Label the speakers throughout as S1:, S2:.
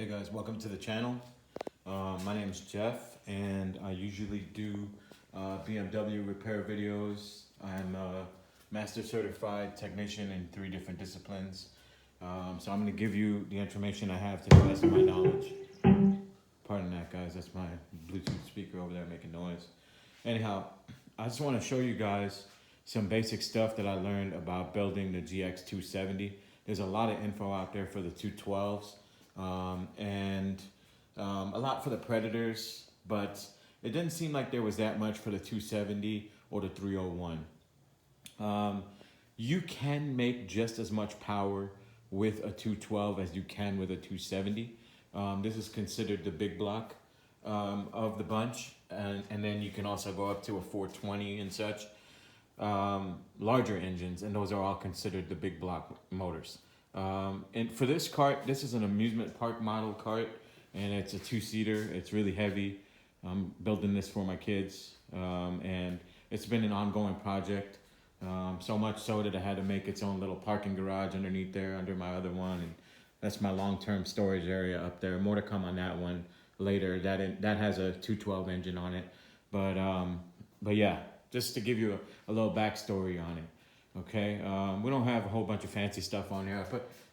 S1: Hey guys, welcome to the channel. My name is Jeff and I usually do BMW repair videos. I'm a master certified technician in 3 different disciplines. So I'm going to give you the information I have to the best of my knowledge. Pardon that guys, that's my Bluetooth speaker over there making noise. Anyhow, I just want to show you guys some basic stuff that I learned about building the GX270. There's a lot of info out there for the 212s. And a lot for the Predators, but it didn't seem like there was that much for the 270 or the 301. You can make just as much power with a 212 as you can with a 270. This is considered the big block of the bunch, and then you can also go up to a 420 and such. Larger engines, and those are all considered the big block motors. And for this cart, this is an amusement park model cart, and it's a 2-seater. It's really heavy. I'm building this for my kids, and it's been an ongoing project. So much so that I had to make its own little parking garage underneath there, under my other one, and that's my long-term storage area up there. More to come on that one later. That has a 212 engine on it, but yeah, just to give you a little backstory on it. Okay, we don't have a whole bunch of fancy stuff on here.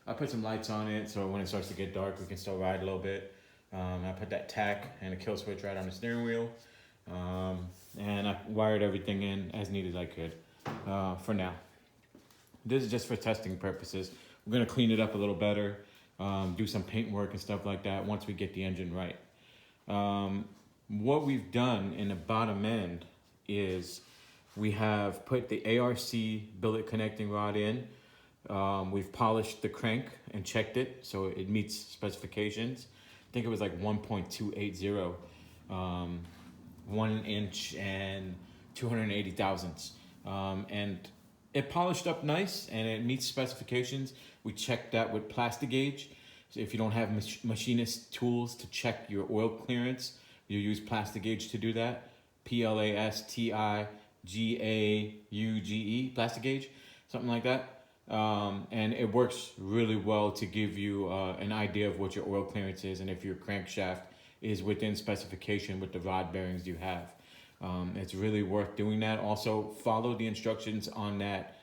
S1: I put some lights on it so when it starts to get dark, we can still ride a little bit. I put that tack and a kill switch right on the steering wheel, and I wired everything in as neat as I could for now. This is just for testing purposes. We're gonna clean it up a little better, do some paint work and stuff like that once we get the engine right. What we've done in the bottom end is we have put the ARC billet connecting rod in. We've polished the crank and checked it so it meets specifications. I think it was like 1.280, 1 inch and 280 thousandths. And it polished up nice and it meets specifications. We checked that with Plastigauge. So if you don't have machinist tools to check your oil clearance, you use Plastigauge to do that. Plastigauge, Plastigauge, something like that. And it works really well to give you an idea of what your oil clearance is and if your crankshaft is within specification with the rod bearings you have. It's really worth doing that. Also, follow the instructions on that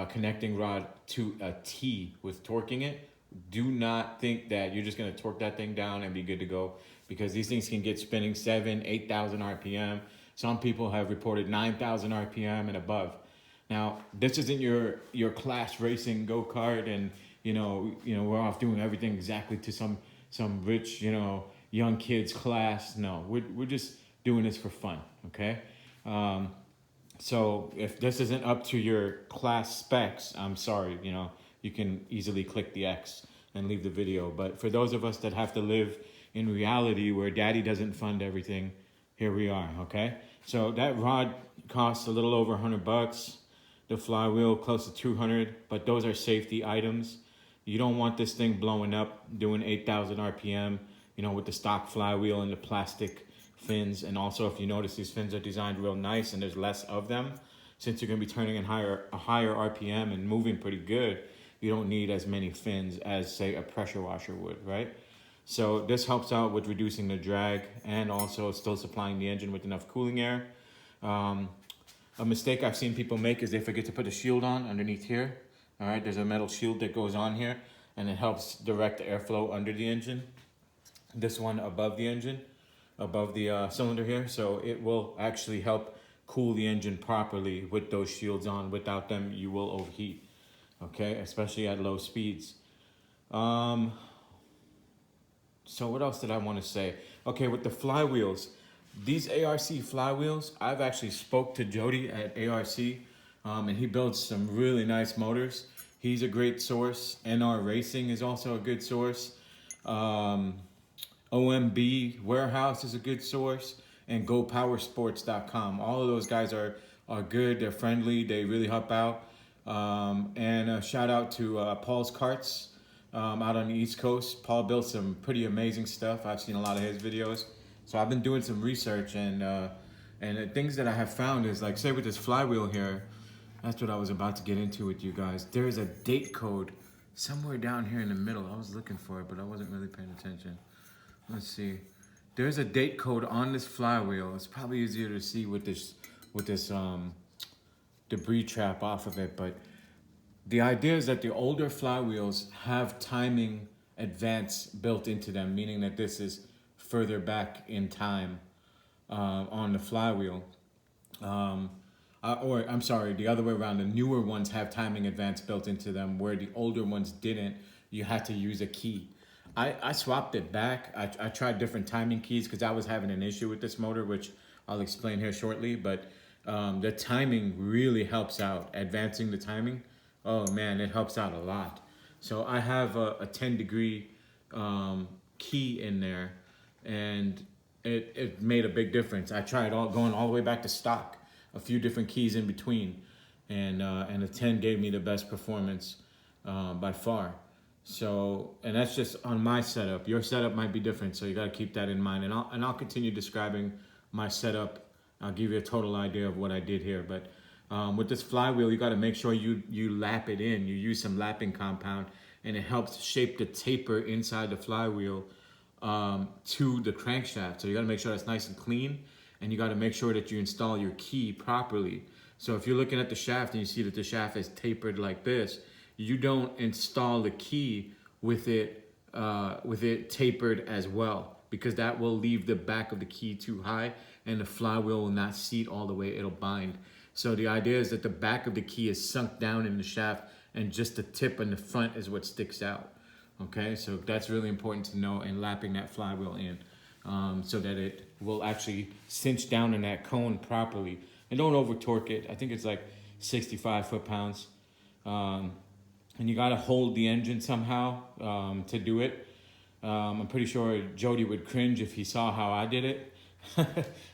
S1: connecting rod to a T with torquing it. Do not think that you're just going to torque that thing down and be good to go, because these things can get spinning 7,000, 8,000 RPM. Some people have reported 9,000 RPM and above. Now, this isn't your class racing go-kart and, you know, we're off doing everything exactly to some rich, young kids class. No, we're just doing this for fun, okay? So if this isn't up to your class specs, I'm sorry, you can easily click the X and leave the video. But for those of us that have to live in reality where daddy doesn't fund everything, here we are, okay? So that rod costs a little over $100. The flywheel close to 200, but those are safety items. You don't want this thing blowing up, doing 8,000 RPM, with the stock flywheel and the plastic fins. And also, if you notice, these fins are designed real nice and there's less of them. Since you're gonna be turning in a higher RPM and moving pretty good, you don't need as many fins as, say, a pressure washer would, right? So this helps out with reducing the drag and also still supplying the engine with enough cooling air. A mistake I've seen people make is they forget to put a shield on underneath here. All right, there's a metal shield that goes on here and it helps direct the airflow under the engine. This one above the engine, above the cylinder here. So it will actually help cool the engine properly with those shields on. Without them, you will overheat, okay? Especially at low speeds. So what else did I want to say? Okay, with the flywheels, these ARC flywheels, I've actually spoke to Jody at ARC, and he builds some really nice motors. He's a great source. NR Racing is also a good source. OMB Warehouse is a good source, and GoPowersports.com. All of those guys are good. They're friendly. They really help out. And a shout out to Paul's Karts. Out on the East Coast. Paul built some pretty amazing stuff. I've seen a lot of his videos. So I've been doing some research, and the things that I have found is, like, say with this flywheel here, that's what I was about to get into with you guys. There's a date code somewhere down here in the middle. I was looking for it, but I wasn't really paying attention. Let's see. There's a date code on this flywheel. It's probably easier to see with this debris trap off of it, but the idea is that the older flywheels have timing advance built into them, meaning that this is further back in time on the flywheel. Or I'm sorry, the other way around. The newer ones have timing advance built into them, where the older ones didn't. You had to use a key. I swapped it back. I tried different timing keys because I was having an issue with this motor, which I'll explain here shortly. But the timing really helps out. Advancing the timing, oh man, it helps out a lot. So I have a 10-degree key in there, and it made a big difference. I tried going all the way back to stock, a few different keys in between, and the 10 gave me the best performance by far. So, and that's just on my setup. Your setup might be different, so you got to keep that in mind. And I'll continue describing my setup. I'll give you a total idea of what I did here. But with this flywheel, you got to make sure you lap it in. You use some lapping compound, and it helps shape the taper inside the flywheel to the crankshaft. So you got to make sure that's nice and clean, and you got to make sure that you install your key properly. So if you're looking at the shaft and you see that the shaft is tapered like this, you don't install the key with it tapered as well, because that will leave the back of the key too high and the flywheel will not seat all the way. It'll bind. So the idea is that the back of the key is sunk down in the shaft, and just the tip and the front is what sticks out. Okay, so that's really important to know in lapping that flywheel in, so that it will actually cinch down in that cone properly. And don't over torque it. I think it's like 65 foot-pounds. And you got to hold the engine somehow to do it. I'm pretty sure Jody would cringe if he saw how I did it.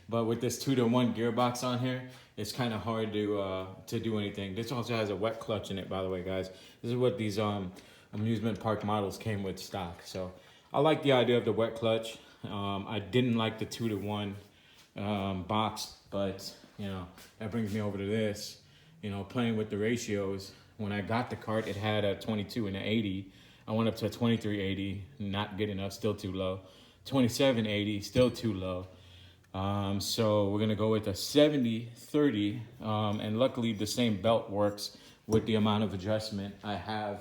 S1: But with this 2-to-1 gearbox on here, it's kind of hard to do anything. This also has a wet clutch in it, by the way, guys. This is what these amusement park models came with stock. So I like the idea of the wet clutch. I didn't like the 2-to-1 box, but you know, that brings me over to this. You know, playing with the ratios. When I got the kart, it had a 22 and an 80. I went up to a 2380, not good enough, still too low. 2780, still too low. So we're gonna go with a 70-30, and luckily the same belt works with the amount of adjustment I have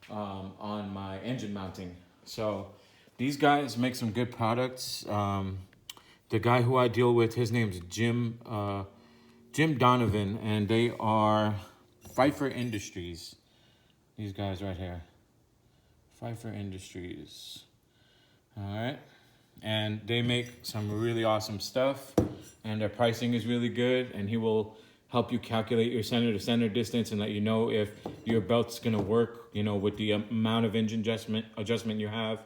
S1: on my engine mounting. So these guys make some good products. The guy who I deal with, his name's Jim Donovan, and they are Pfeiffer Industries. These guys right here. Pfeiffer Industries. All right. And they make some really awesome stuff, and their pricing is really good, and he will help you calculate your center to center distance and let you know if your belt's going to work, you know, with the amount of engine adjustment you have,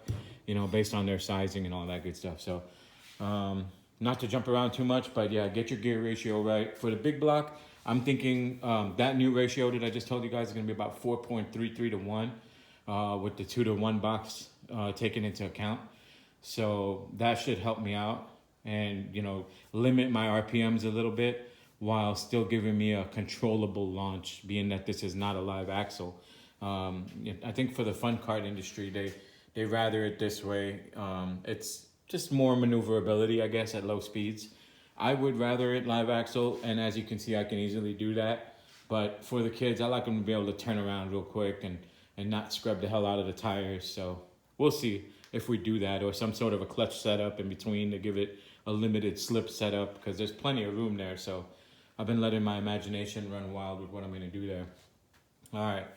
S1: you know, based on their sizing and all that good stuff. So not to jump around too much, but yeah, get your gear ratio right. For the big block, I'm thinking that new ratio that I just told you guys is going to be about 4.33 to 1 with the 2-to-1 box taken into account. So that should help me out and, you know, limit my RPMs a little bit while still giving me a controllable launch, being that this is not a live axle. I think for the fun kart industry, they rather it this way. It's just more maneuverability, I guess, at low speeds. I would rather it live axle, and as you can see, I can easily do that. But for the kids, I like them to be able to turn around real quick and not scrub the hell out of the tires. So we'll see if we do that, or some sort of a clutch setup in between to give it a limited slip setup, because there's plenty of room there. So I've been letting my imagination run wild with what I'm going to do there. All right,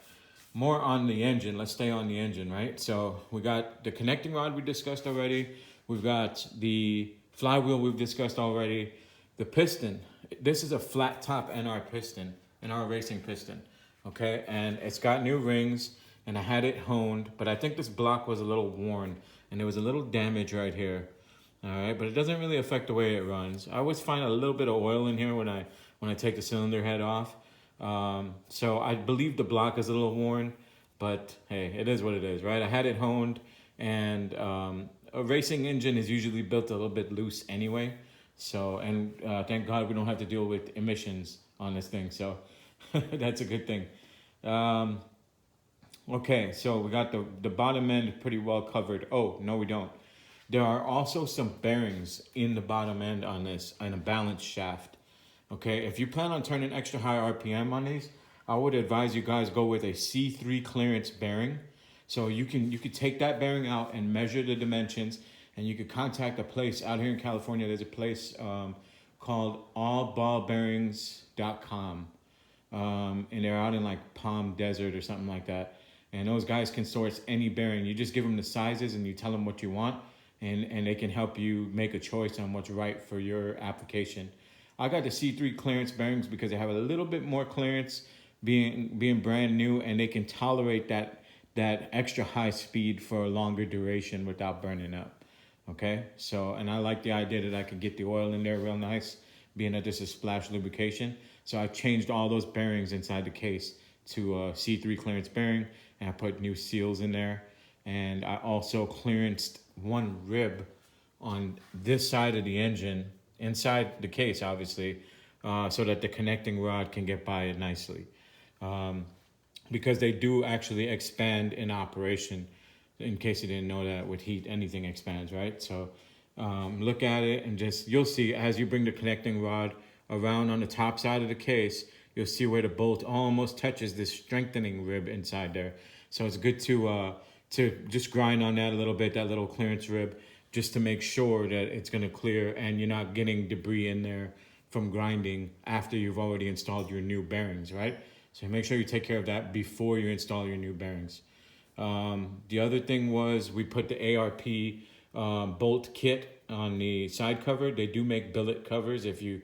S1: more on the engine. Let's stay on the engine, right? So we got the connecting rod we discussed already. We've got the flywheel we've discussed already. The piston. This is a flat top NR piston, NR racing piston, okay? And it's got new rings, and I had it honed, but I think this block was a little worn, and there was a little damage right here. All right, but it doesn't really affect the way it runs. I always find a little bit of oil in here when I take the cylinder head off. So I believe the block is a little worn, but hey, it is what it is, right? I had it honed, and a racing engine is usually built a little bit loose anyway. So, and thank God we don't have to deal with emissions on this thing. So that's a good thing. Okay, so we got the bottom end pretty well covered. Oh, no, we don't. There are also some bearings in the bottom end on this, on a balance shaft. Okay, if you plan on turning extra high RPM on these, I would advise you guys go with a C3 clearance bearing. So you could take that bearing out and measure the dimensions, and you could contact a place out here in California. There's a place called allballbearings.com. And they're out in like Palm Desert or something like that. And those guys can source any bearing. You just give them the sizes and you tell them what you want, and they can help you make a choice on what's right for your application. I got the C3 clearance bearings because they have a little bit more clearance, being brand new, and they can tolerate that extra high speed for a longer duration without burning up. Okay, so, and I like the idea that I can get the oil in there real nice, being that this is splash lubrication. So I've changed all those bearings inside the case to a C3 clearance bearing, and I put new seals in there. And I also clearanced one rib on this side of the engine, inside the case, obviously, so that the connecting rod can get by it nicely. Because they do actually expand in operation. In case you didn't know that, with heat, anything expands, right? So look at it and just, you'll see as you bring the connecting rod around on the top side of the case, you'll see where the bolt almost touches this strengthening rib inside there. So it's good to just grind on that a little bit, that little clearance rib, just to make sure that it's gonna clear and you're not getting debris in there from grinding after you've already installed your new bearings, right? So make sure you take care of that before you install your new bearings. The other thing was we put the ARP bolt kit on the side cover. They do make billet covers if you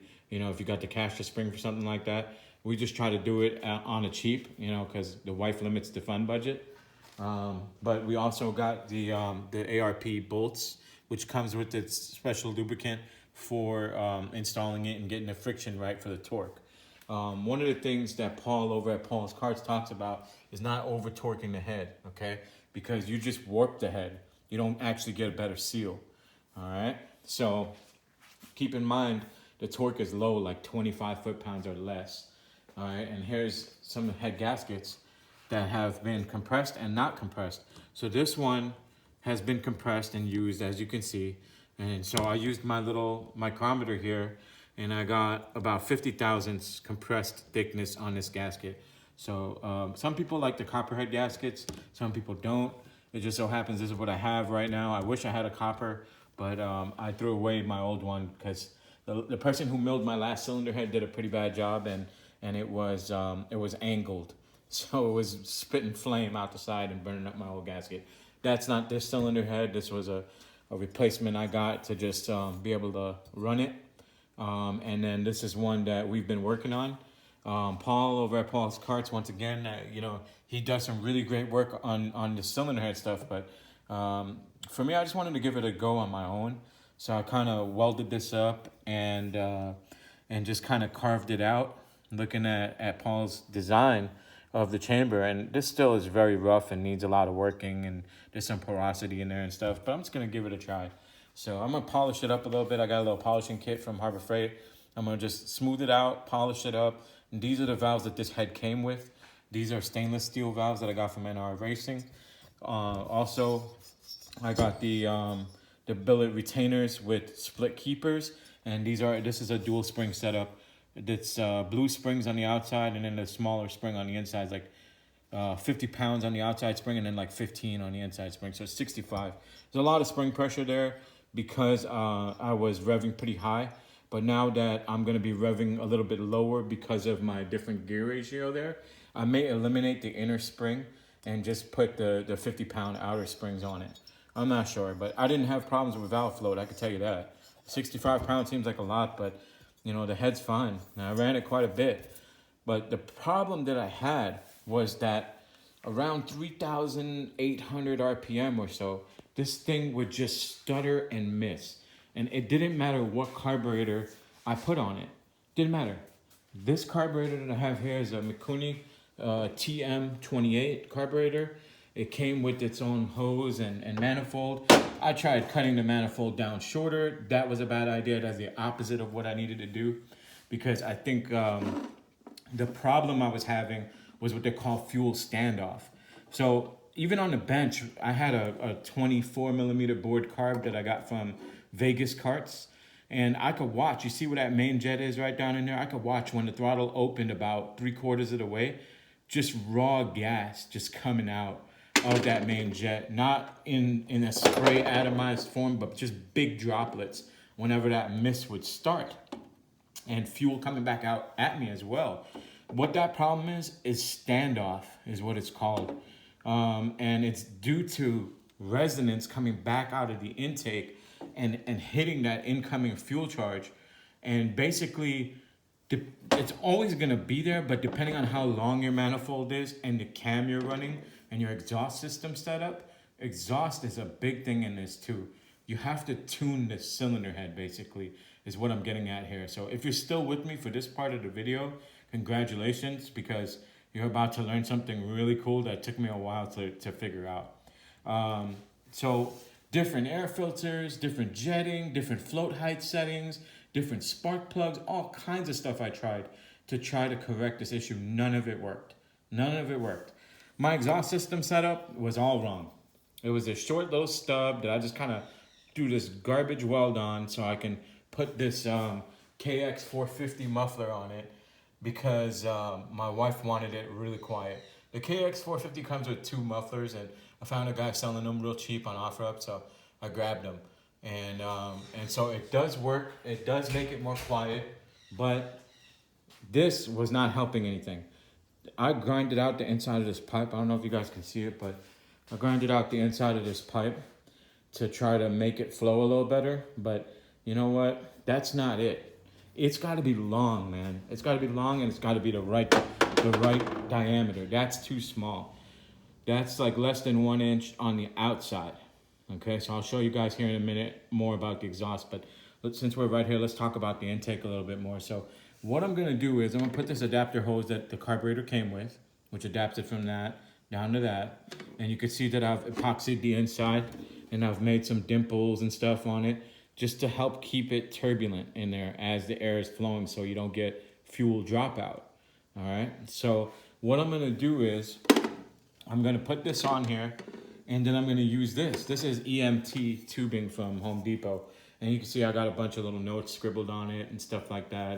S1: got the cash to spring for something like that. We just try to do it on a cheap, because the wife limits the fund budget. But we also got the ARP bolts, which comes with its special lubricant for installing it and getting the friction right for the torque. One of the things that Paul over at Paul's Karts talks about is not over torquing the head, okay? Because you just warp the head. You don't actually get a better seal, all right? So keep in mind the torque is low, like 25 foot-pounds or less, all right? And here's some head gaskets that have been compressed and not compressed. So this one has been compressed and used, as you can see. And so I used my little micrometer here, and I got about 50 thousandths compressed thickness on this gasket. So some people like the copperhead gaskets, some people don't. It just so happens this is what I have right now. I wish I had a copper, but I threw away my old one because the person who milled my last cylinder head did a pretty bad job, and it was angled. So it was spitting flame out the side and burning up my old gasket. That's not this cylinder head. This was a replacement I got to just be able to run it. And then this is one that we've been working on. Paul over at Paul's Karts, once again, he does some really great work on the cylinder head stuff. But for me, I just wanted to give it a go on my own. So I kind of welded this up and just kind of carved it out, looking at Paul's design of the chamber. And this still is very rough and needs a lot of working, and there's some porosity in there and stuff. But I'm just going to give it a try. So I'm going to polish it up a little bit. I got a little polishing kit from Harbor Freight. I'm going to just smooth it out, polish it up. And these are the valves that this head came with. These are stainless steel valves that I got from NR Racing. Also, I got the billet retainers with split keepers. And this is a dual spring setup. It's blue springs on the outside, and then the smaller spring on the inside is like 50 pounds on the outside spring, and then like 15 on the inside spring. So it's 65. There's a lot of spring pressure there because I was revving pretty high. But now that I'm going to be revving a little bit lower because of my different gear ratio there, I may eliminate the inner spring and just put the 50-pound outer springs on it. I'm not sure, but I didn't have problems with valve float, I can tell you that. 65 pounds seems like a lot, but the head's fine. And I ran it quite a bit. But the problem that I had was that around 3,800 RPM or so, this thing would just stutter and miss. And it didn't matter what carburetor I put on it. Didn't matter. This carburetor that I have here is a Mikuni TM28 carburetor. It came with its own hose and manifold. I tried cutting the manifold down shorter. That was a bad idea. That's the opposite of what I needed to do, because I think the problem I was having was what they call fuel standoff. So even on the bench, I had a 24 millimeter board carb that I got from Vegas Karts. And I could watch, you see where that main jet is right down in there? I could watch when the throttle opened about 3/4 of the way, just raw gas just coming out of that main jet. Not in a spray atomized form, but just big droplets whenever that mist would start. And fuel coming back out at me as well. What that problem is standoff is what it's called. And it's due to resonance coming back out of the intake and hitting that incoming fuel charge. And basically, it's always going to be there, but depending on how long your manifold is and the cam you're running and your exhaust system setup, exhaust is a big thing in this too. You have to tune the cylinder head, basically, is what I'm getting at here. So if you're still with me for this part of the video, congratulations, because you're about to learn something really cool that took me a while to figure out. So different air filters, different jetting, different float height settings, different spark plugs, all kinds of stuff I tried to try to correct this issue. None of it worked. None of it worked. My exhaust system setup was all wrong. It was a short little stub that I just kind of do this garbage weld on so I can put this KX450 muffler on it because my wife wanted it really quiet. The KX450 comes with 2 mufflers, and I found a guy selling them real cheap on OfferUp, so I grabbed them. And so it does work. It does make it more quiet, but this was not helping anything. I grinded out the inside of this pipe. I don't know if you guys can see it, but I grinded out the inside of this pipe to try to make it flow a little better. But you know what? That's not it. It's got to be long, man. It's got to be long, and it's got to be the right diameter. That's too small. That's like less than 1 inch on the outside. Okay, so I'll show you guys here in a minute more about the exhaust, but since we're right here, let's talk about the intake a little bit more. So what I'm gonna do is I'm gonna put this adapter hose that the carburetor came with, which adapts it from that down to that. And you can see that I've epoxied the inside and I've made some dimples and stuff on it just to help keep it turbulent in there as the air is flowing so you don't get fuel dropout. All right, so what I'm gonna do is I'm gonna put this on here, and then I'm going to use this. This is EMT tubing from Home Depot. And you can see I got a bunch of little notes scribbled on it and stuff like that.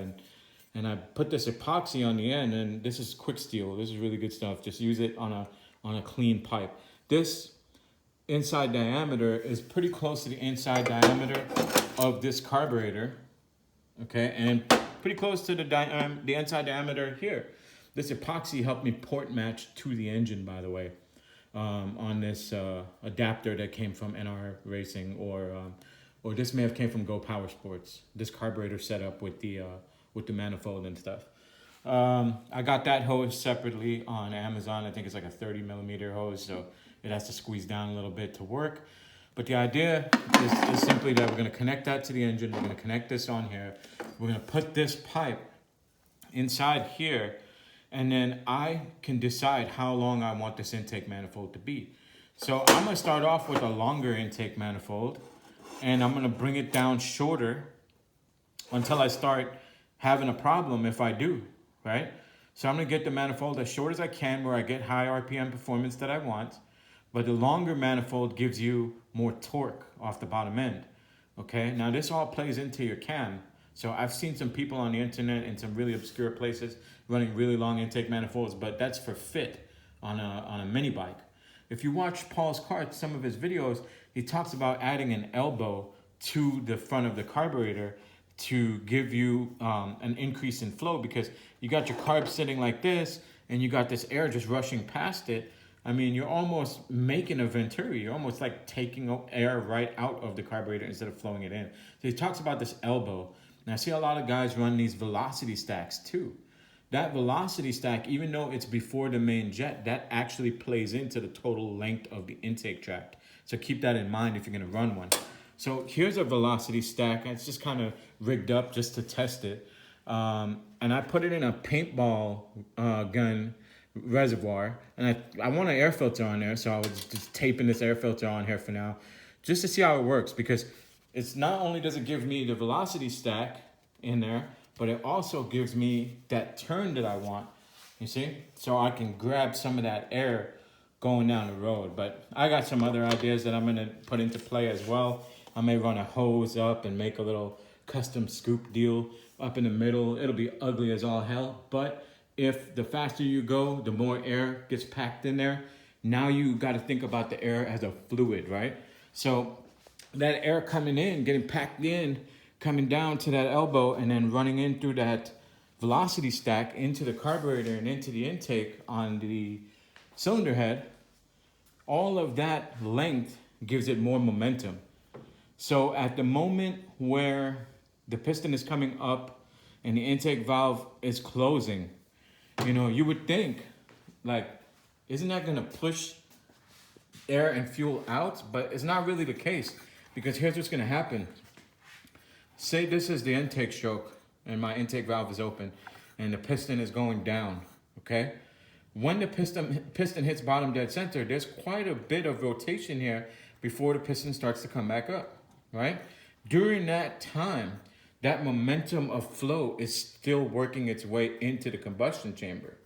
S1: And I put this epoxy on the end, and this is quick steel. This is really good stuff. Just use it on a clean pipe. This inside diameter is pretty close to the inside diameter of this carburetor. Okay, and pretty close to the inside diameter here. This epoxy helped me port match to the engine, by the way. On this adapter that came from NR Racing, or this may have came from Go Power Sports. This carburetor setup with the manifold and stuff. I got that hose separately on Amazon. I think it's like a 30 millimeter hose, so it has to squeeze down a little bit to work. But the idea is simply that we're going to connect that to the engine. We're going to connect this on here. We're going to put this pipe inside here. And then I can decide how long I want this intake manifold to be. So I'm gonna start off with a longer intake manifold, and I'm gonna bring it down shorter until I start having a problem if I do, right? So I'm gonna get the manifold as short as I can where I get high RPM performance that I want, but the longer manifold gives you more torque off the bottom end, okay? Now this all plays into your cam. So I've seen some people on the internet in some really obscure places running really long intake manifolds, but that's for fit on a mini bike. If you watch Paul's Kart, some of his videos, he talks about adding an elbow to the front of the carburetor to give you an increase in flow, because you got your carb sitting like this and you got this air just rushing past it. I mean, you're almost making a venturi. You're almost like taking air right out of the carburetor instead of flowing it in. So he talks about this elbow. And I see a lot of guys run these velocity stacks too. That velocity stack, even though it's before the main jet, that actually plays into the total length of the intake tract. So keep that in mind if you're gonna run one. So here's a velocity stack. It's just kind of rigged up just to test it. And I put it in a paintball gun reservoir. And I want an air filter on there, so I was just taping this air filter on here for now, just to see how it works, because it's not only does it give me the velocity stack in there, but it also gives me that turn that I want, you see? So I can grab some of that air going down the road. But I got some other ideas that I'm gonna put into play as well. I may run a hose up and make a little custom scoop deal up in the middle. It'll be ugly as all hell, but if the faster you go, the more air gets packed in there. Now you got to think about the air as a fluid, right? So that air coming in, getting packed in, coming down to that elbow, and then running in through that velocity stack into the carburetor and into the intake on the cylinder head, all of that length gives it more momentum. So at the moment where the piston is coming up and the intake valve is closing, you know, you would think, like, isn't that gonna push air and fuel out? But it's not really the case, because here's what's gonna happen. Say this is the intake stroke and my intake valve is open and the piston is going down, okay? When the piston hits bottom dead center, there's quite a bit of rotation here before the piston starts to come back up, right? During that time, that momentum of flow is still working its way into the combustion chamber.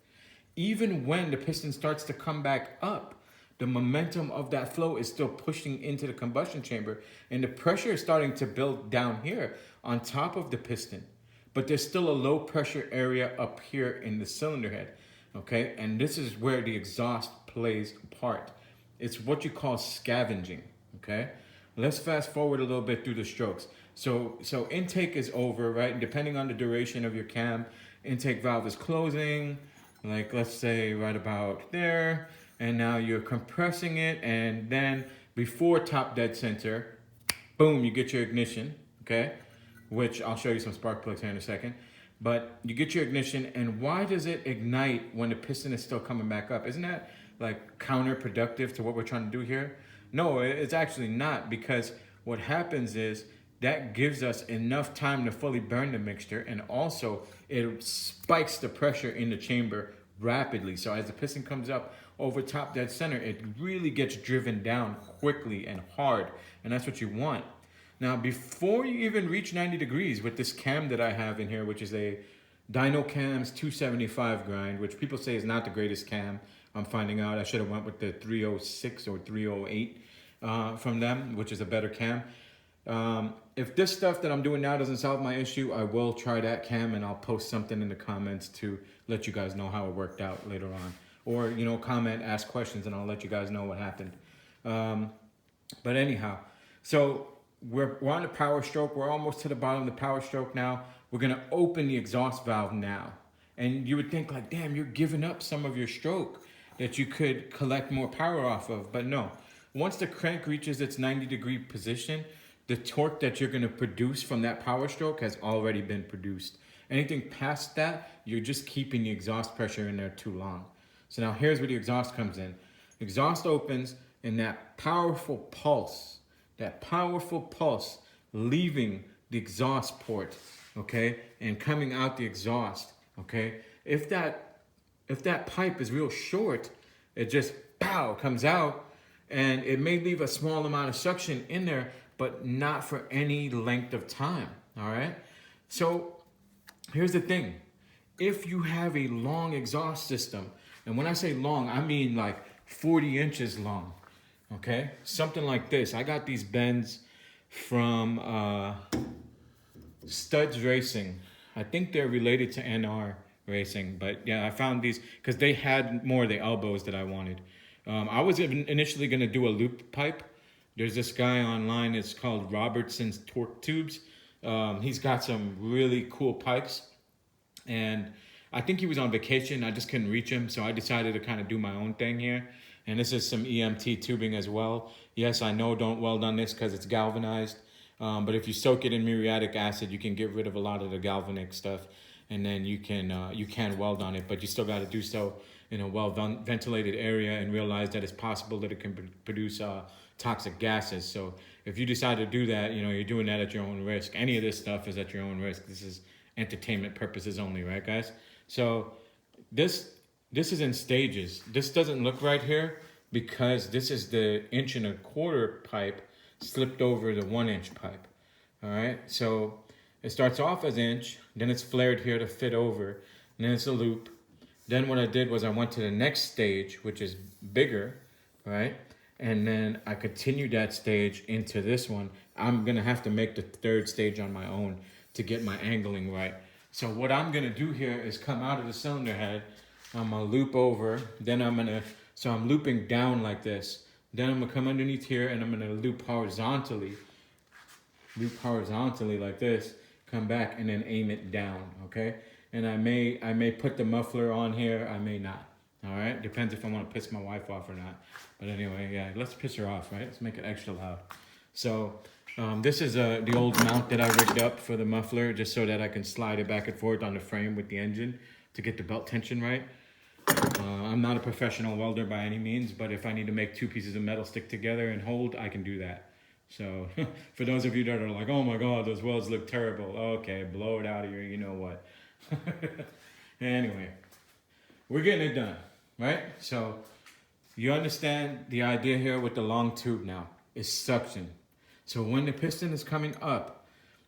S1: Even when the piston starts to come back up, the momentum of that flow is still pushing into the combustion chamber, and the pressure is starting to build down here on top of the piston. But there's still a low pressure area up here in the cylinder head, okay? And this is where the exhaust plays a part. It's what you call scavenging, okay? Let's fast forward a little bit through the strokes. So intake is over, right? And depending on the duration of your cam, intake valve is closing, like let's say right about there. And now you're compressing it, and then before top dead center, boom, you get your ignition, okay? Which I'll show you some spark plugs here in a second. But you get your ignition, and why does it ignite when the piston is still coming back up? Isn't that like counterproductive to what we're trying to do here? No, it's actually not, because what happens is that gives us enough time to fully burn the mixture, and also it spikes the pressure in the chamber rapidly. So as the piston comes up over top dead center, it really gets driven down quickly and hard, and that's what you want. Now, before you even reach 90 degrees with this cam that I have in here, which is a Dynocam's 275 grind, which people say is not the greatest cam. I'm finding out I should have went with the 306 or 308 from them, which is a better cam. If this stuff that I'm doing now doesn't solve my issue, I will try that cam, and I'll post something in the comments to let you guys know how it worked out later on. Or, you know, comment, ask questions, and I'll let you guys know what happened. But anyhow, so we're on the power stroke. We're almost to the bottom of the power stroke now. We're gonna open the exhaust valve now. And you would think like, damn, you're giving up some of your stroke that you could collect more power off of. But no, once the crank reaches its 90-degree position, the torque that you're gonna produce from that power stroke has already been produced. Anything past that, you're just keeping the exhaust pressure in there too long. So now here's where the exhaust comes in. Exhaust opens, and that powerful pulse leaving the exhaust port, okay, and coming out the exhaust, okay. If that pipe is real short, it just pow comes out, and it may leave a small amount of suction in there, but not for any length of time. All right. So here's the thing: if you have a long exhaust system, and when I say long, I mean like 40 inches long. Okay, something like this. I got these bends from Studs Racing. I think they're related to NR Racing, but yeah, I found these because they had more of the elbows that I wanted. I was initially going to do a loop pipe. There's this guy online, it's called Robertson's Torque Tubes. He's got some really cool pipes, and I think he was on vacation. I just couldn't reach him, so I decided to kind of do my own thing here. And this is some EMT tubing as well. Yes, I know, don't weld on this because it's galvanized. But if you soak it in muriatic acid, you can get rid of a lot of the galvanic stuff, and then you can weld on it. But you still got to do so in a well-ventilated area, and realize that it's possible that it can produce toxic gases. So if you decide to do that, you know, you're doing that at your own risk. Any of this stuff is at your own risk. This is entertainment purposes only, right, guys? So this is in stages. This doesn't look right here because this is the 1.25-inch pipe slipped over the 1-inch pipe. All right, so it starts off as inch, then it's flared here to fit over, and then it's a loop, Then what I did was I went to the next stage, which is bigger, right? And then I continued that stage into this one. I'm gonna have to make the third stage on my own to get my angling right. So what I'm gonna do here is come out of the cylinder head, I'm gonna loop over, then so I'm looping down like this. Then I'm gonna come underneath here and I'm gonna loop horizontally like this, come back and then aim it down, okay? And I may put the muffler on here, I may not. All right, depends if I want to piss my wife off or not. But anyway, yeah, let's piss her off, right? Let's make it extra loud. So this is the old mount that I rigged up for the muffler, just so that I can slide it back and forth on the frame with the engine to get the belt tension right. I'm not a professional welder by any means, but if I need to make two pieces of metal stick together and hold, I can do that. So for those of you that are like, oh my God, those welds look terrible. Okay, blow it out of here, you know what. Anyway, we're getting it done, right? So you understand the idea here with the long tube now is suction. So when the piston is coming up,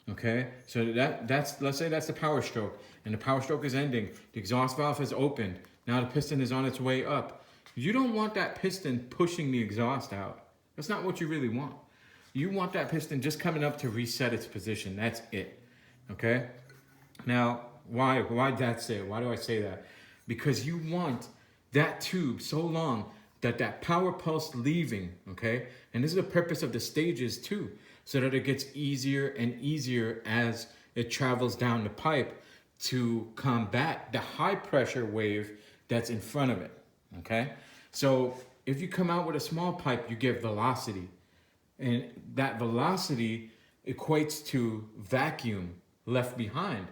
S1: okay, so that's let's say that's the power stroke, and the power stroke is ending, the exhaust valve has opened, now the piston is on its way up. You don't want that piston pushing the exhaust out. That's not what you really want. You want that piston just coming up to reset its position. That's it, okay? Now, why that say? Why do I say that? Because you want that tube so long that power pulse leaving, okay? And this is the purpose of the stages too, so that it gets easier and easier as it travels down the pipe to combat the high pressure wave that's in front of it, okay? So if you come out with a small pipe, you get velocity. And that velocity equates to vacuum left behind.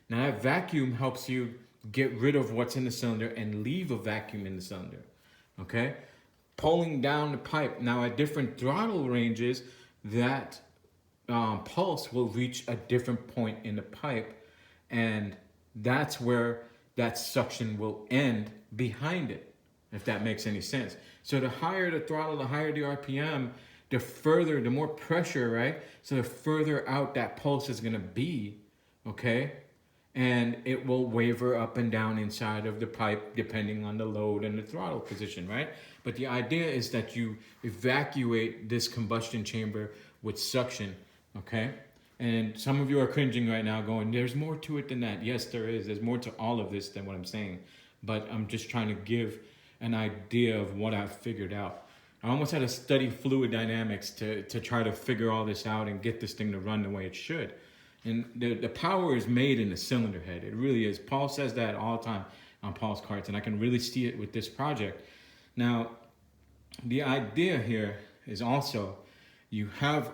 S1: Now that vacuum helps you get rid of what's in the cylinder and leave a vacuum in the cylinder, okay? Pulling down the pipe. Now at different throttle ranges, that pulse will reach a different point in the pipe, and that's where that suction will end behind it, if that makes any sense. So the higher the throttle, the higher the RPM, the more pressure, right? So the further out that pulse is gonna be, okay? And it will waver up and down inside of the pipe depending on the load and the throttle position, right? But the idea is that you evacuate this combustion chamber with suction, okay? And some of you are cringing right now going, there's more to it than that. Yes, there is. There's more to all of this than what I'm saying. But I'm just trying to give an idea of what I've figured out. I almost had to study fluid dynamics to try to figure all this out and get this thing to run the way it should. And the power is made in the cylinder head. It really is. Paul says that all the time on Paul's karts, and I can really see it with this project. Now, the idea here is also you have,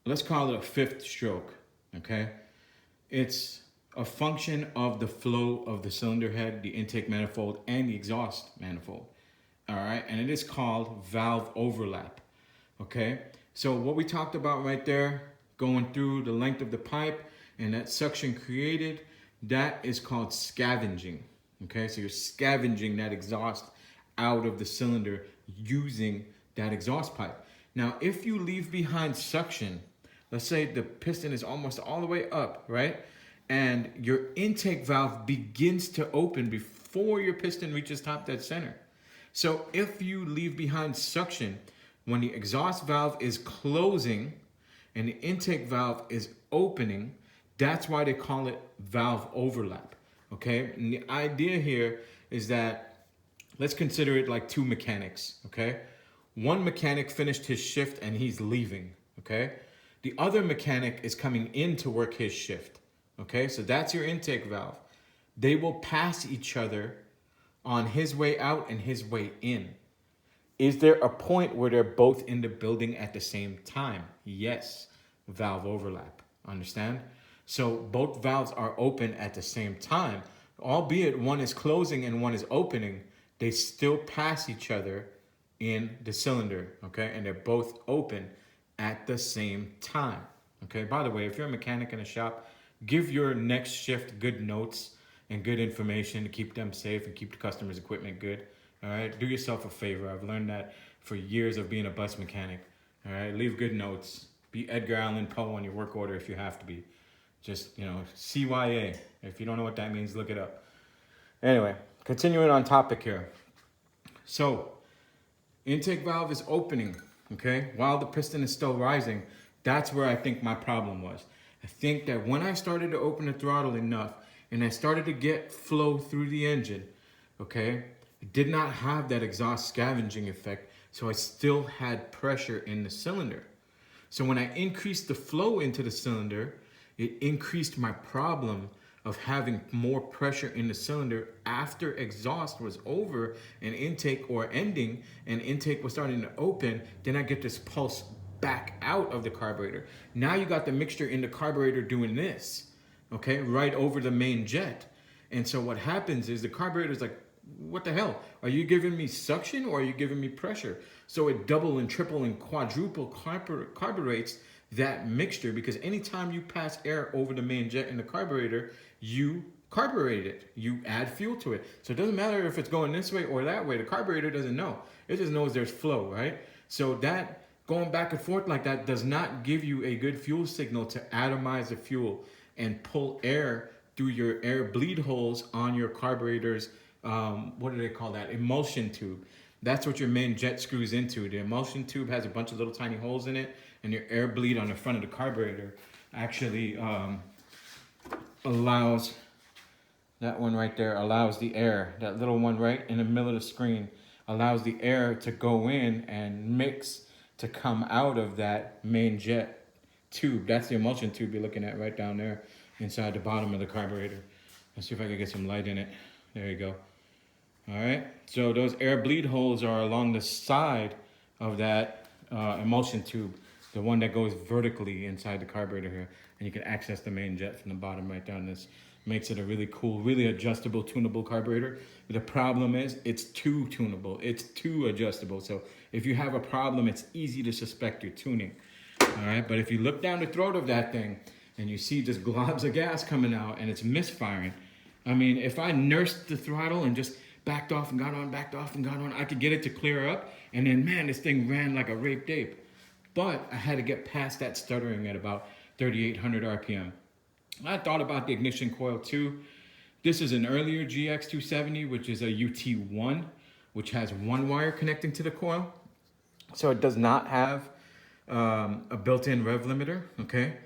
S1: let's call it a fifth stroke, okay? It's a function of the flow of the cylinder head, the intake manifold, and the exhaust manifold. All right, and it is called valve overlap, okay? So what we talked about right there, going through the length of the pipe and that suction created, that is called scavenging, okay? So you're scavenging that exhaust out of the cylinder using that exhaust pipe. Now, if you leave behind suction, let's say the piston is almost all the way up, right? And your intake valve begins to open before your piston reaches top dead center. So if you leave behind suction, when the exhaust valve is closing and the intake valve is opening, that's why they call it valve overlap, okay? And the idea here is that, let's consider it like two mechanics, okay? One mechanic finished his shift and he's leaving, okay? The other mechanic is coming in to work his shift, okay? So that's your intake valve. They will pass each other on his way out and his way in. Is there a point where they're both in the building at the same time? Yes, valve overlap, understand? So both valves are open at the same time, albeit one is closing and one is opening, they still pass each other in the cylinder, okay? And they're both open at the same time, okay? By the way, if you're a mechanic in a shop, give your next shift good notes and good information to keep them safe and keep the customer's equipment good. All right, do yourself a favor. I've learned that for years of being a bus mechanic. All right, leave good notes. Be Edgar Allan Poe on your work order if you have to be. Just, you know, CYA. If you don't know what that means, look it up. Anyway, continuing on topic here. So, intake valve is opening, okay, while the piston is still rising. That's where I think my problem was. I think that when I started to open the throttle enough and I started to get flow through the engine, okay, it did not have that exhaust scavenging effect, so I still had pressure in the cylinder. So when I increased the flow into the cylinder, it increased my problem of having more pressure in the cylinder after exhaust was over and intake or ending and intake was starting to open. Then I get this pulse back out of the carburetor. Now you got the mixture in the carburetor doing this, okay, right over the main jet. And so what happens is the carburetor is like, what the hell? Are you giving me suction or are you giving me pressure? So it double and triple and quadruple carburetes that mixture, because anytime you pass air over the main jet in the carburetor, you carburate it. You add fuel to it. So it doesn't matter if it's going this way or that way. The carburetor doesn't know. It just knows there's flow, right? So that going back and forth like that does not give you a good fuel signal to atomize the fuel and pull air through your air bleed holes on your carburetor's, what do they call that? Emulsion tube. That's what your main jet screws into. The emulsion tube has a bunch of little tiny holes in it, and your air bleed on the front of the carburetor actually allows, that one right there allows the air, that little one right in the middle of the screen, allows the air to go in and mix to come out of that main jet tube. That's the emulsion tube you're looking at right down there inside the bottom of the carburetor. Let's see if I can get some light in it. There you go. All right, so those air bleed holes are along the side of that emulsion tube, the one that goes vertically inside the carburetor here, and you can access the main jet from the bottom right down. This makes it a really cool, really adjustable, tunable carburetor. The problem is it's too tunable, it's too adjustable. So if you have a problem, it's easy to suspect your tuning. All right, but if you look down the throat of that thing and you see just globs of gas coming out and it's misfiring, I mean, if I nursed the throttle and just backed off and got on, backed off and got on, I could get it to clear up. And then, man, this thing ran like a raped ape. But I had to get past that stuttering at about 3,800 RPM. I thought about the ignition coil too. This is an earlier GX270, which is a UT1, which has one wire connecting to the coil. So it does not have a built-in rev limiter, okay?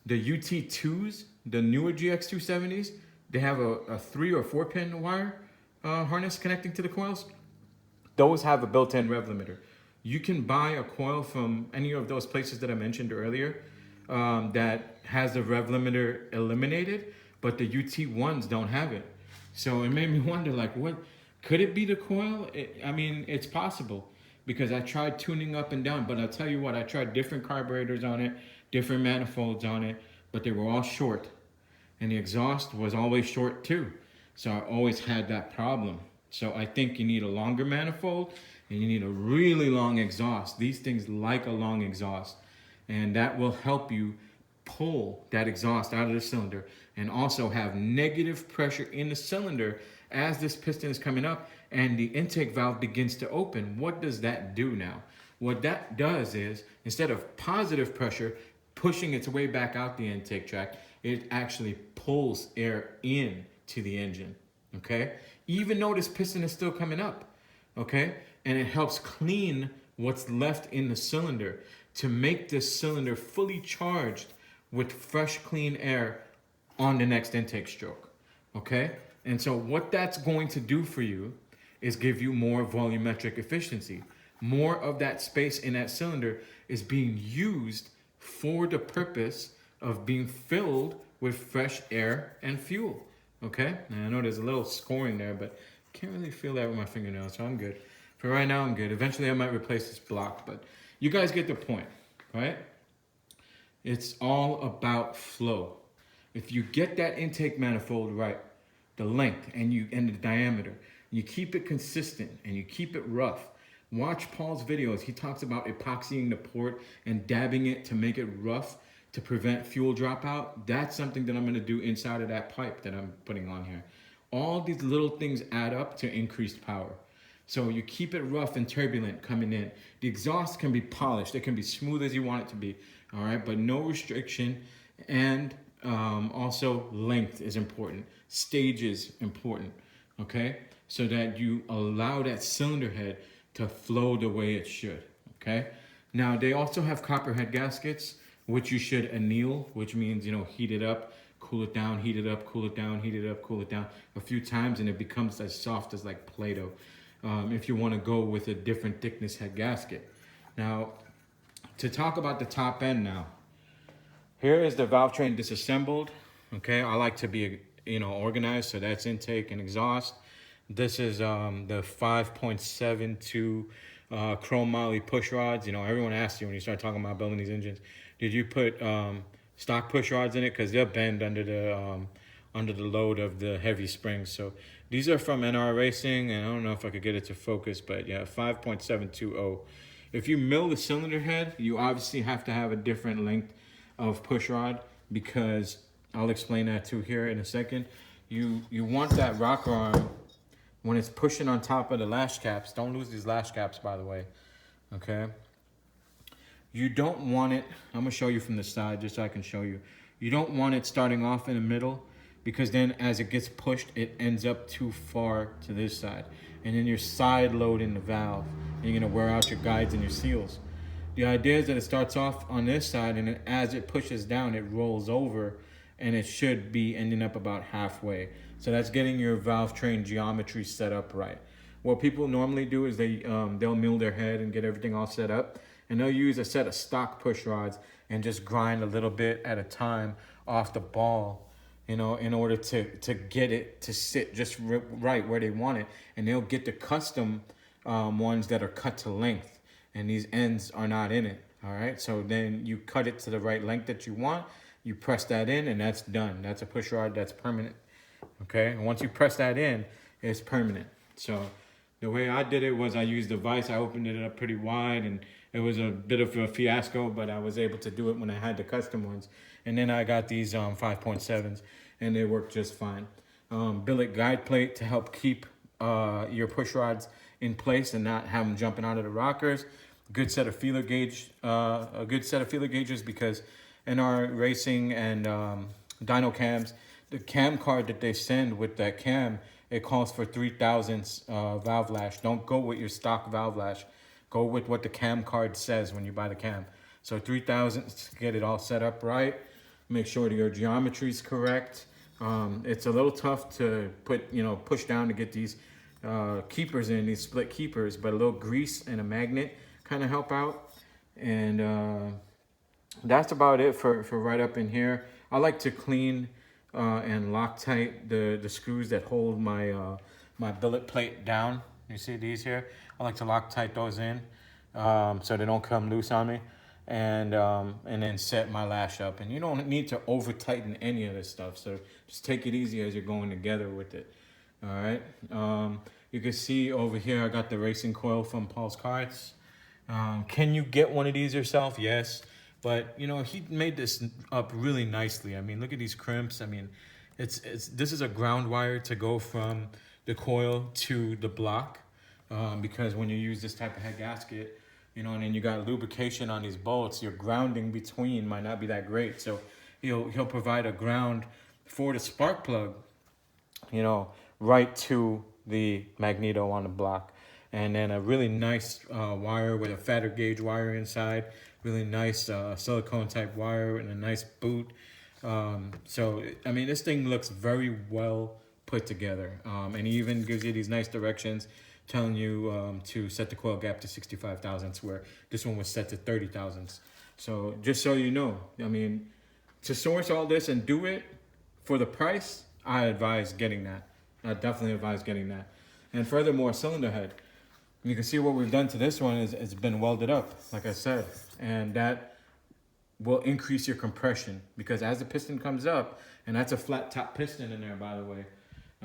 S1: The UT2s, the newer GX270s, they have a 3 or 4 pin wire harness connecting to the coils. Those have a built-in rev limiter. You can buy a coil from any of those places that I mentioned earlier that has the rev limiter eliminated, but the UT1s don't have it. So it made me wonder, like, what could it be? The coil? I mean, it's possible, because I tried tuning up and down, but I'll tell you what, I tried different carburetors on it, different manifolds on it, but they were all short. And the exhaust was always short too. So I always had that problem. So I think you need a longer manifold and you need a really long exhaust. These things like a long exhaust, and that will help you pull that exhaust out of the cylinder and also have negative pressure in the cylinder as this piston is coming up and the intake valve begins to open. What does that do now? What that does is, instead of positive pressure pushing its way back out the intake tract, it actually pulls air in to the engine, okay? Even though this piston is still coming up, okay? And it helps clean what's left in the cylinder to make this cylinder fully charged with fresh, clean air on the next intake stroke, okay? And so what that's going to do for you is give you more volumetric efficiency. More of that space in that cylinder is being used for the purpose of being filled with fresh air and fuel, okay? And I know there's a little scoring there, but can't really feel that with my fingernails, so I'm good. For right now, I'm good. Eventually, I might replace this block, but you guys get the point, right? It's all about flow. If you get that intake manifold right, the length and the diameter, you keep it consistent and you keep it rough. Watch Paul's videos. He talks about epoxying the port and dabbing it to make it rough to prevent fuel dropout. That's something that I'm going to do inside of that pipe that I'm putting on here. All these little things add up to increased power. So you keep it rough and turbulent coming in. The exhaust can be polished. It can be smooth as you want it to be. All right, but no restriction. And also length is important. Stage is important. Okay. so that you allow that cylinder head to flow the way it should, okay? Now, they also have copper head gaskets, which you should anneal, which means, heat it up, cool it down, heat it up, cool it down, heat it up, cool it down a few times, and it becomes as soft as like Play-Doh. If you want to go with a different thickness head gasket. Now, to talk about the top end now, here is the Valvetrain disassembled. Okay, I like to be organized, so that's intake and exhaust. This is the 5.72 chrome moly push rods. Everyone asks you when you start talking about building these engines, did you put stock push rods in it? Because they'll bend under the load of the heavy springs. So these are from NR Racing, and I don't know if I could get it to focus, but yeah, 5.720. If you mill the cylinder head, you obviously have to have a different length of push rod, because I'll explain that too here in a second. You want that rocker arm when it's pushing on top of the lash caps. Don't lose these lash caps, by the way, okay? You don't want it, I'm gonna show you from the side just so I can show you. You don't want it starting off in the middle, because then as it gets pushed, it ends up too far to this side. And then you're side loading the valve, and you're gonna wear out your guides and your seals. The idea is that it starts off on this side, and then as it pushes down, it rolls over, and it should be ending up about halfway. So that's getting your Valvetrain geometry set up right. What people normally do is they'll mill their head and get everything all set up, and they'll use a set of stock push rods and just grind a little bit at a time off the ball, in order to get it to sit just right where they want it. And they'll get the custom ones that are cut to length, and these ends are not in it. All right, so then you cut it to the right length that you want, you press that in, and that's done. That's a push rod that's permanent. Okay, and once you press that in, it's permanent. So the way I did it was I used the vise. I opened it up pretty wide, and it was a bit of a fiasco, but I was able to do it when I had the custom ones. And then I got these 5.7s, and they work just fine. Billet guide plate to help keep your push rods in place and not have them jumping out of the rockers. Good set of feeler gauge, a good set of feeler gauges, because NR Racing and dyno cams, the cam card that they send with that cam, it calls for 3 thousandths valve lash. Don't go with your stock valve lash. Go with what the cam card says when you buy the cam. So 3 thousandths to get it all set up right. Make sure that your geometry is correct. It's a little tough to push down to get these keepers in, these split keepers, but a little grease and a magnet kind of help out. And that's about it for right up in here. I like to clean and Loctite the screws that hold my my billet plate down. You see these here? I like to Loctite those in so they don't come loose on me, and then set my lash up. And you don't need to over tighten any of this stuff, so just take it easy as you're going together with it. All right. You can see over here I got the racing coil from Paul's Karts. Can you get one of these yourself? Yes. But, he made this up really nicely. I mean, look at these crimps. I mean, this is a ground wire to go from the coil to the block, because when you use this type of head gasket, and then you got lubrication on these bolts, your grounding between might not be that great. So he'll provide a ground for the spark plug, right to the magneto on the block. And then a really nice wire with a fatter gauge wire inside. Really nice silicone type wire and a nice boot. So, I mean, this thing looks very well put together. And he even gives you these nice directions telling you to set the coil gap to 65 thousandths, where this one was set to 30 thousandths. So just so you know, I mean, to source all this and do it for the price, I advise getting that. I definitely advise getting that. And furthermore, cylinder head. You can see what we've done to this one is it's been welded up, like I said, and that will increase your compression, because as the piston comes up, and that's a flat top piston in there, by the way,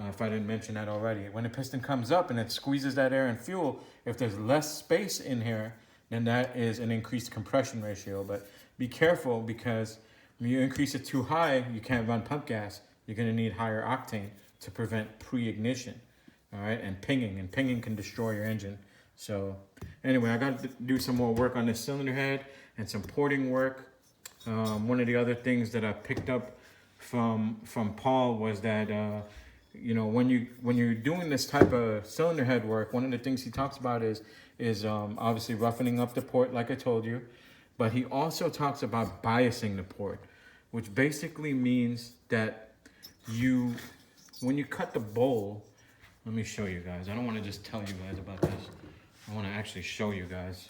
S1: if I didn't mention that already. When the piston comes up and it squeezes that air and fuel, if there's less space in here, then that is an increased compression ratio. But be careful, because when you increase it too high, you can't run pump gas. You're going to need higher octane to prevent pre-ignition, all right, and pinging can destroy your engine. So anyway, I got to do some more work on this cylinder head and some porting work. One of the other things that I picked up from Paul was that you know, when you're doing this type of cylinder head work, one of the things he talks about is obviously roughening up the port, like I told you, but he also talks about biasing the port, which basically means that when you cut the bowl, let me show you guys. I don't want to just tell you guys about this. I want to actually show you guys.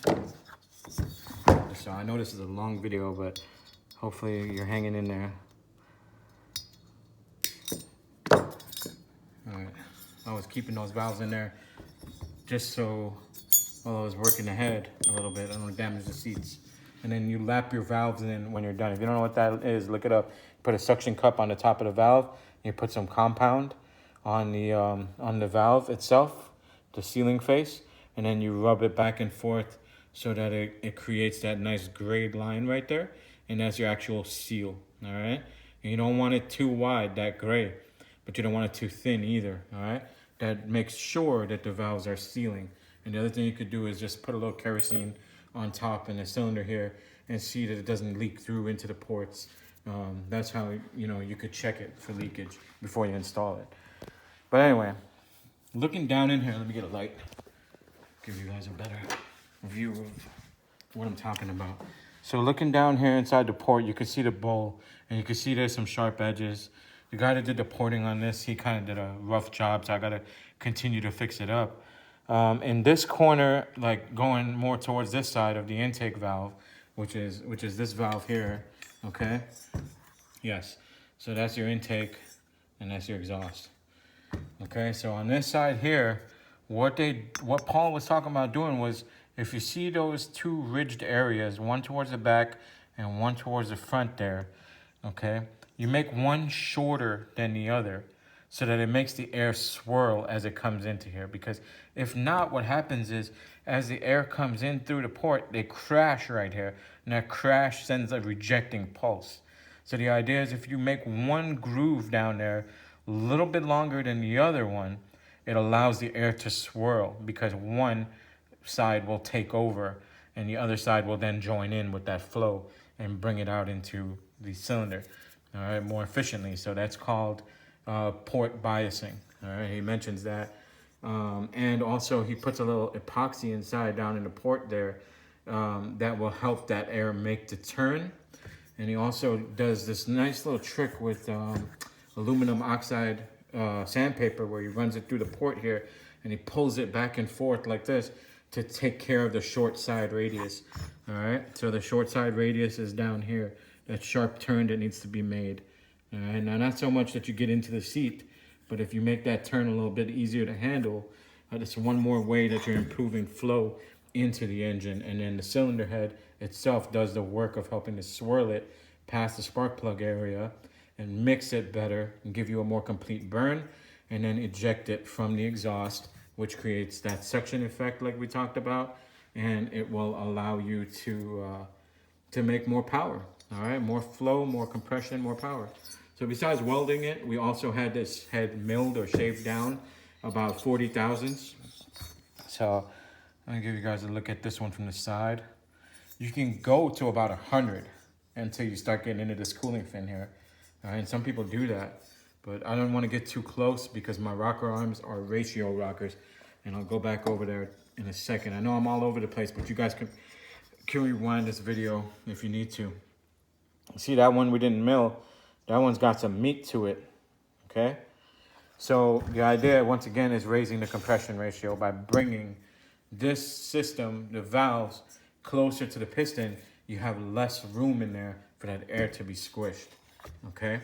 S1: So I know this is a long video, but hopefully you're hanging in there. Alright, I was keeping those valves in there just so while I was working the head a little bit, I don't damage the seats. And then you lap your valves in when you're done. If you don't know what that is, look it up. Put a suction cup on the top of the valve, and you put some compound on the valve itself, the sealing face, and then you rub it back and forth so that it creates that nice grade line right there, and that's your actual seal. All right, and you don't want it too wide, that gray, but you don't want it too thin either. All right, that makes sure that the valves are sealing. And the other thing you could do is just put a little kerosene on top in the cylinder here and see that it doesn't leak through into the ports. That's how, you know, you could check it for leakage before you install it. But anyway, looking down in here, let me get a light, give you guys a better view of what I'm talking about. So looking down here inside the port, you can see the bowl, and you can see there's some sharp edges. The guy that did the porting on this, he kind of did a rough job, so I got to continue to fix it up. In this corner, like going more towards this side of the intake valve, which is this valve here, okay? Yes, so that's your intake and that's your exhaust. Okay, so on this side here, what Paul was talking about doing was, if you see those two ridged areas, one towards the back and one towards the front there, okay, you make one shorter than the other so that it makes the air swirl as it comes into here. Because if not, what happens is, as the air comes in through the port, they crash right here, and that crash sends a rejecting pulse. So the idea is, if you make one groove down there a little bit longer than the other one, it allows the air to swirl, because one side will take over and the other side will then join in with that flow and bring it out into the cylinder, all right, more efficiently. So that's called port biasing. All right, he mentions that. And also he puts a little epoxy inside down in the port there that will help that air make the turn. And he also does this nice little trick with aluminum oxide sandpaper, where he runs it through the port here and he pulls it back and forth like this to take care of the short side radius. All right, so the short side radius is down here, that sharp turn that needs to be made. All right, now not so much that you get into the seat, but if you make that turn a little bit easier to handle, that's one more way that you're improving flow into the engine. And then the cylinder head itself does the work of helping to swirl it past the spark plug area and mix it better and give you a more complete burn, and then eject it from the exhaust, which creates that suction effect like we talked about, and it will allow you to make more power. All right, more flow, more compression, more power. So besides welding it, we also had this head milled or shaved down about 40 thousandths. So I'm gonna give you guys a look at this one from the side. You can go to about 100 until you start getting into this cooling fin here. All right, and some people do that, but I don't want to get too close because my rocker arms are ratio rockers, and I'll go back over there in a second. I know I'm all over the place, but you guys can rewind this video if you need to. See that one we didn't mill? That one's got some meat to it, okay? So the idea, once again, is raising the compression ratio by bringing this system, the valves, closer to the piston. You have less room in there for that air to be squished, okay?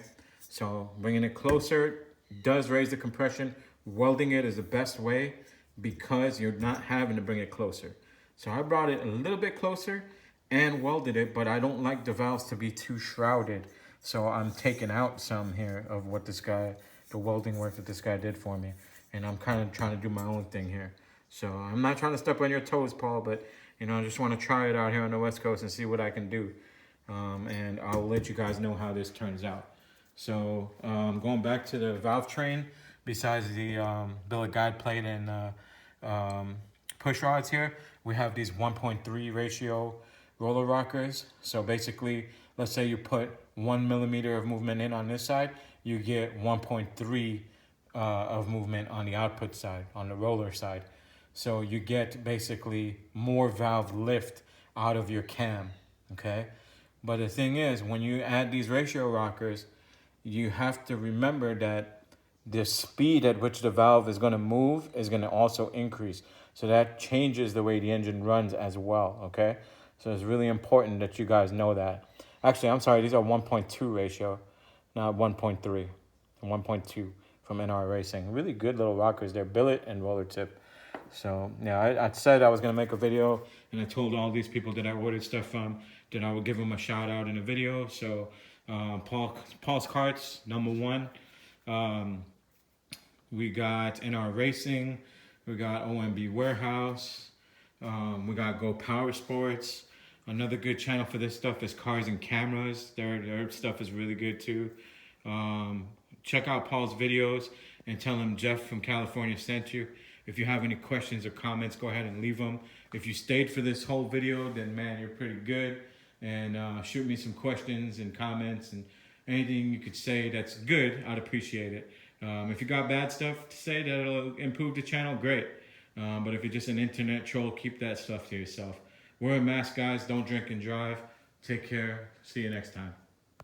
S1: So bringing it closer does raise the compression. Welding it is the best way because you're not having to bring it closer. So I brought it a little bit closer and welded it, but I don't like the valves to be too shrouded. So I'm taking out some here of what this guy, the welding work that this guy did for me. And I'm kind of trying to do my own thing here. So I'm not trying to step on your toes, Paul, but you know, I just want to try it out here on the West Coast and see what I can do. And I'll let you guys know how this turns out. So going back to the Valvetrain, besides the billet guide plate and push rods here, we have these 1.3 ratio roller rockers. So basically, let's say you put 1 millimeter of movement in on this side, you get 1.3 of movement on the output side, on the roller side. So you get basically more valve lift out of your cam, okay? But the thing is, when you add these ratio rockers, you have to remember that the speed at which the valve is going to move is going to also increase. So that changes the way the engine runs as well, okay? So it's really important that you guys know that. Actually, I'm sorry, these are 1.2 ratio, not 1.3, 1.2 from NR Racing. Really good little rockers. They're billet and roller tip. So yeah, I said I was going to make a video, and I told all these people that I ordered stuff from that I would give them a shout out in a video. So Paul's Karts, #1. We got NR Racing. We got OMB Warehouse. We got Go Power Sports. Another good channel for this stuff is Cars and Cameras. Their stuff is really good too. Check out Paul's videos and tell him Jeff from California sent you. If you have any questions or comments, go ahead and leave them. If you stayed for this whole video, then man, you're pretty good. And shoot me some questions and comments and anything you could say that's good, I'd appreciate it. If you got bad stuff to say that'll improve the channel, great. But if you're just an internet troll, keep that stuff to yourself. Wear a mask, guys. Don't drink and drive. Take care. See you next time.